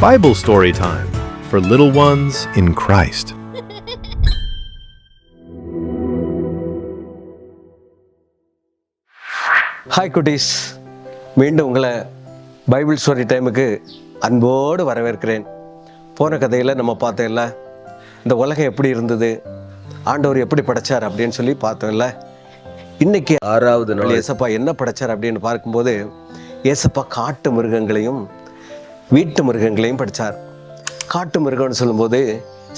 Bible story time for little ones in Christ. Hi குட்டீஸ், மீண்டும் உங்களை பைபிள் ஸ்டோரி டைமுக்கு அன்போடு வரவேற்கிறேன். போன கதையில் நம்ம பார்த்தோம்ல, இந்த உலகம் எப்படி இருந்தது, ஆண்டவர் எப்படி படைச்சார் அப்படின்னு சொல்லி பார்த்தோம்ல. இன்னைக்கு 6வது நாள் ஏசப்பா என்ன படைச்சார் அப்படின்னு பார்க்கும்போது, ஏசப்பா காட்டு மிருகங்களையும் வீட்டு மிருகங்களையும் படைச்சார். காட்டு மிருகம்னு சொல்லும்போது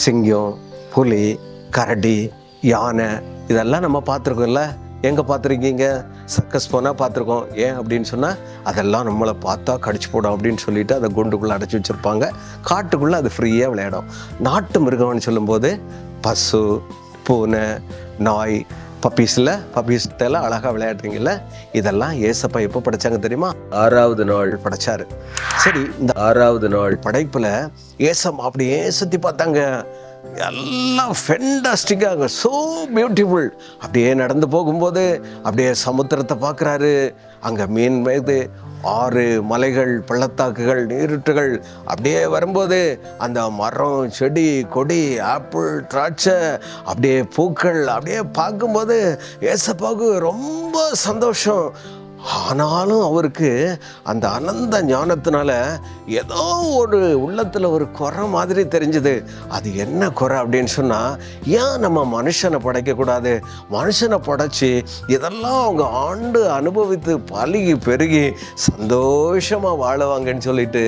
சிங்கம், புலி, கரடி, யானை இதெல்லாம் நம்ம பார்த்துருக்கோம்ல. எங்கே பார்த்துருக்கீங்க? சர்க்கஸ் போனால் பார்த்துருக்கோம். ஏன் அப்படின்னு சொன்னால், அதெல்லாம் நம்மளை பார்த்தா கடிச்சு போடும் அப்படின்னு சொல்லிட்டு அதை குண்டுக்குள்ளே அடைச்சி வச்சுருப்பாங்க. காட்டுக்குள்ளே அது ஃப்ரீயாக விளையாடும். நாட்டு மிருகம்னு சொல்லும்போது பசு, பூனை, நாய், பப்பீஸ்டெல்லாம் அழகாக விளையாடுறீங்கல்ல. இதெல்லாம் ஏசப்பா எப்போ படைச்சாங்க தெரியுமா? 6வது நாள் படைச்சாரு. சரி, இந்த 6வது நாள் படைப்பில் ஏசப்பா அப்படியே சுற்றி பார்த்தாங்க. எல்லாம் ஃபென்டாஸ்டிக்காக, ஸோ பியூட்டிஃபுல். அப்படியே நடந்து போகும்போது அப்படியே சமுத்திரத்தை பார்க்குறாரு. அங்கே மீன் மேது, ஆறு, மலைகள், பள்ளத்தாக்குகள், நீருற்றுகள் அப்படியே வரும்போது அந்த மரம், செடி, கொடி, ஆப்பிள், திராட்சை, அப்படியே பூக்கள் அப்படியே பார்க்கும்போது ஏசப்பாவுக்கு ரொம்ப சந்தோஷம். ஆனாலும் அவருக்கு அந்த அனந்த ஞானத்தினால ஏதோ ஒரு உள்ளத்தில் ஒரு குறை மாதிரி தெரிஞ்சுது. அது என்ன குறை அப்படின்னு சொன்னால், ஏன் நம்ம மனுஷனை படைக்கக்கூடாது? மனுஷனை படைச்சி இதெல்லாம் அவங்க ஆண்டு அனுபவித்து பழகி பெருகி சந்தோஷமாக வாழுவாங்கன்னு சொல்லிட்டு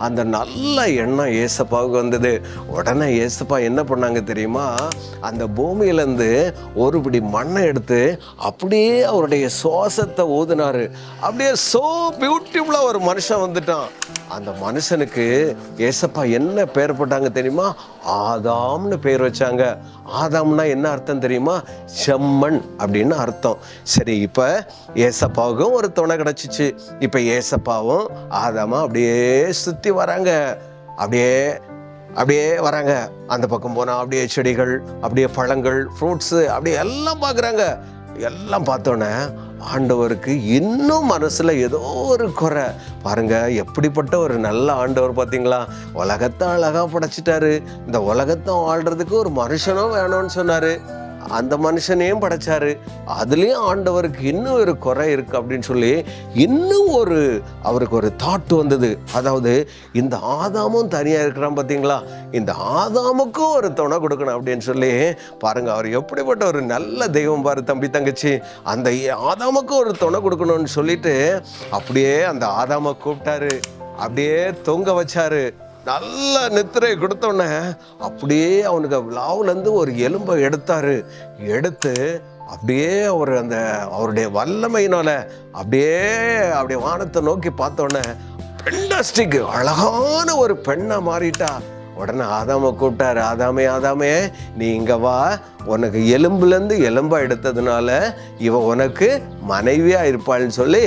அந்த நல்ல எண்ணம் ஏசப்பாவுக்கு வந்தது. உடனே ஏசப்பா என்ன பண்ணாங்க தெரியுமா? அந்த பூமியிலேருந்து ஒரு பிடி மண்ணை எடுத்து அப்படியே அவருடைய சுவாசத்தை ஊதினார். அப்படியே சோ பியூட்டிஃபுல்லா ஒரு மனுஷன் வந்துட்டான். அந்த மனுஷனுக்கு ஏசப்பா என்ன பேர் போட்டாங்க தெரியுமா? ஆதாம்னு பேர் வச்சாங்க. ஆதாம்னா என்ன அர்த்தம் தெரியுமா? செம்மண் அப்படின்னு அர்த்தம். சரி, இப்போ ஏசப்பாவுக்கும் ஒரு துணை கிடச்சிச்சு. இப்போ ஏசப்பாவும் ஆதாமா அப்படியே சுற்றி வராங்க. அப்படியே வராங்க. அந்த பக்கம் போனால் அப்படியே செடிகள், அப்படியே பழங்கள், ஃப்ரூட்ஸு, அப்படியே எல்லாம் பார்க்குறாங்க. எல்லாம் பார்த்தோன்னே ஆண்டவருக்கு இன்னும் மனசில் ஏதோ ஒரு குறை. பாருங்க, எப்படிப்பட்ட ஒரு நல்ல ஆண்டவர் பார்த்தீங்களா? உலகத்தை அழகாக படைச்சிட்டாரு. இந்த உலகத்தை ஆள்றதுக்கு ஒரு மனுஷனும் வேணும்னு சொன்னார். அந்த மனுஷனையும் படைச்சாரு. அதுலேயும் ஆண்டவருக்கு இன்னும் ஒரு குறை இருக்குது அப்படின்னு சொல்லி இன்னும் அவருக்கு ஒரு தாட் வந்தது. அதாவது, இந்த ஆதாமும் தனியாக இருக்கிறான் பார்த்தீங்களா, இந்த ஆதாமுக்கும் ஒரு துணை கொடுக்கணும் அப்படின்னு சொல்லி பாருங்க, அவர் எப்படிப்பட்ட ஒரு நல்ல தெய்வம் பாரு தம்பி தங்கச்சி. அந்த ஆதாமுக்கும் ஒரு துணை கொடுக்கணும்னு சொல்லிட்டு அப்படியே அந்த ஆதாமை கூப்பிட்டாரு, அப்படியே தொங்க வச்சாரு. நல்ல நித்திரை கொடுத்தோடனே அப்படியே அவனுக்கு லாவுலேருந்து ஒரு எலும்பை எடுத்து அப்படியே அவருடைய வல்லமையினால அப்படியே வானத்தை நோக்கி பார்த்தோன்னே பெண்டாஸ்டிக் அழகான ஒரு பெண்ணை மாறிட்டா. உடனே ஆதாமை கூப்பிட்டாரு. ஆதாமே, நீ இங்கே வா. உனக்கு எலும்புலேருந்து எலும்பா எடுத்ததுனால இவ உனக்கு மனைவியாக இருப்பாள்னு சொல்லி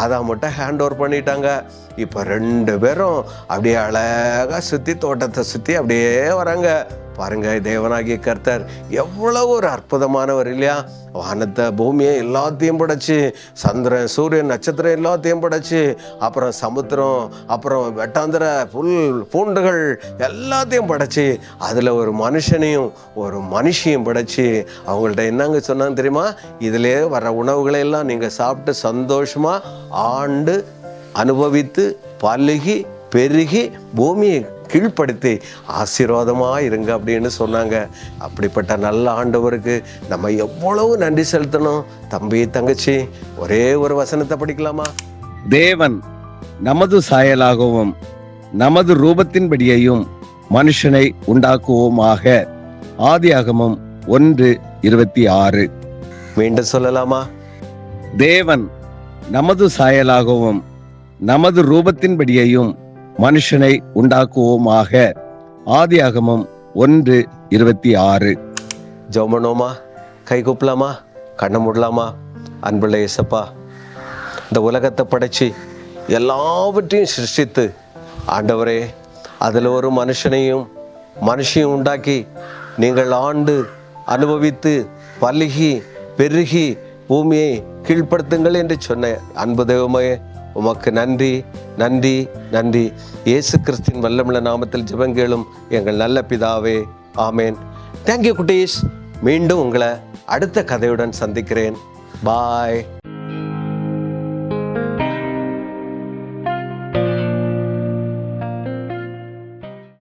ஆதாமட்ட ஹேண்ட் ஓவர் பண்ணிட்டாங்க. இப்போ 2 பேரும் அப்படியே அழகாக தோட்டத்தை சுற்றி அப்படியே வராங்க. பாருங்க, தேவனாகிய கர்த்தர் எவ்வளவு ஒரு அற்புதமானவர் இல்லையா? வானத்தை, பூமியை எல்லாத்தையும் படைச்சு, சந்திரன், சூரியன், நட்சத்திரம் எல்லாத்தையும் படைச்சு, அப்புறம் சமுத்திரம், அப்புறம் வெட்டாந்திர பூண்டுகள் எல்லாத்தையும் படைச்சு, அதில் ஒரு மனுஷனையும் ஒரு மனுஷியும் படைச்சு அவங்கள்ட்ட என்னங்க சொன்னாங்க தெரியுமா? இதிலே வர உணவுகளை எல்லாம் நீங்கள் சாப்பிட்டு சந்தோஷமாக ஆண்டு அனுபவித்து பழுகி பெருகி பூமியை கீழ்ப்படுத்தி ஆசீர்வாதமாக இருங்க அப்படின்னு சொன்னாங்க. அப்படிப்பட்ட நல்ல ஆண்டவருக்கு நம்ம எவ்வளவு நன்றி செலுத்தணும். தம்பி தங்கச்சி, ஒரே ஒரு வசனத்தை படிக்கலாமா? தேவன் நமது சாயலாகவும் நமது ரூபத்தின்படியையும் மனுஷனை உண்டாக்குவோமாக. ஆதியாகமம் 1:26. மீண்டும் சொல்லலாமா? தேவன் நமது சாயலாகவும் நமது ரூபத்தின்படியையும் மனுஷனை உண்டாக்குவோமாக. ஆதியாகமம் 1:26. ஜெபமனோமா, கை கூப்பலாமா, கண்ணை மூடலாமா? அன்புள்ள இயேசப்பா, இந்த உலகத்தை படைச்சி எல்லாவற்றையும் சிருஷ்டித்து ஆண்டவரே, அதில் ஒரு மனுஷையும் உண்டாக்கி நீங்கள் ஆண்டு அனுபவித்து பலுகி பெருகி பூமியை கீழ்ப்படுத்துங்கள் என்று சொன்ன அன்பு தெய்வமே, உமக்கு நன்றி. நன்றி நன்றி. இயேசு கிறிஸ்தின் வல்லமுள்ள நாமத்தில் ஜெபங்கேளும் எங்கள் நல்ல பிதாவே. ஆமேன். தேங்க்யூ குட்டீஸ். மீண்டும் உங்களை அடுத்த கதையுடன் சந்திக்கிறேன். பாய்.